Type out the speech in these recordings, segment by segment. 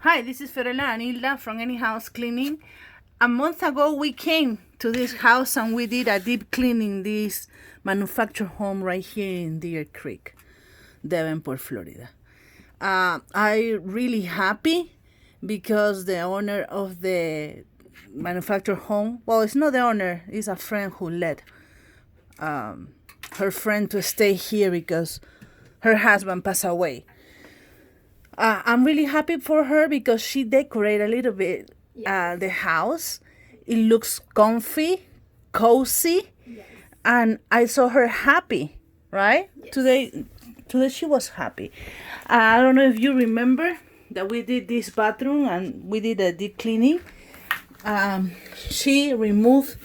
Hi, this is Fiorella and Hilda from Any House Cleaning. A month ago, we came to this house and we did a deep cleaning this manufactured home right here in Deer Creek, Davenport, Florida. I'm really happy because the owner of the manufactured home, well, it's not the owner, it's a friend who let her friend to stay here because her husband passed away. I'm really happy for her because she decorated a little bit the house. It looks comfy, cozy, and I saw her happy, right? Yes. Today she was happy. I don't know if you remember that we did this bathroom and we did a deep cleaning. She removed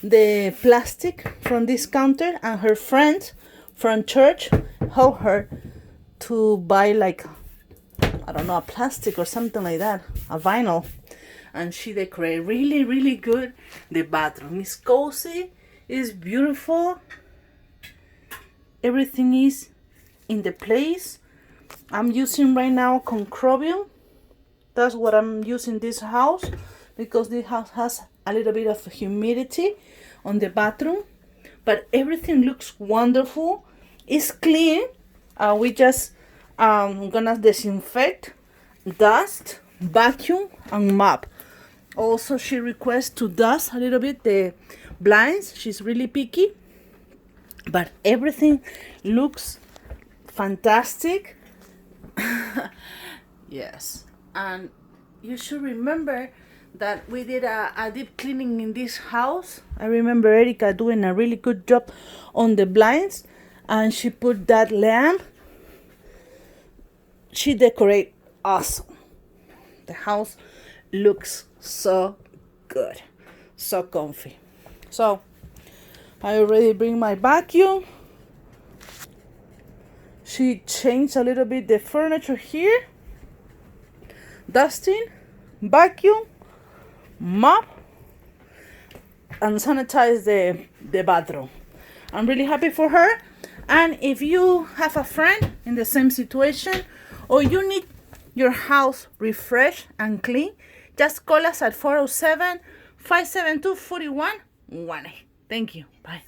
the plastic from this counter, and her friend from church helped her to buy I don't know, a plastic or something like that, a vinyl. And she decorated really, really good. The bathroom is cozy, it's beautiful. Everything is in the place. I'm using right now concrobium. That's what I'm using this house because this house has a little bit of humidity on the bathroom. But everything looks wonderful. It's clean. We just gonna disinfect, dust, vacuum, and mop. Also, she requests to dust a little bit the blinds. She's really picky, but everything looks fantastic. Yes, and you should remember that we did a deep cleaning in this house. I remember Erica doing a really good job on the blinds, and she put that lamp. She decorate awesome. The house looks so good, so comfy. So I already bring my vacuum. She changed a little bit the furniture here. Dusting, vacuum, mop, and sanitize the bathroom. I'm really happy for her. And if you have a friend in the same situation, or you need your house refreshed and clean, just call us at 407-572-4118. Thank you. Bye.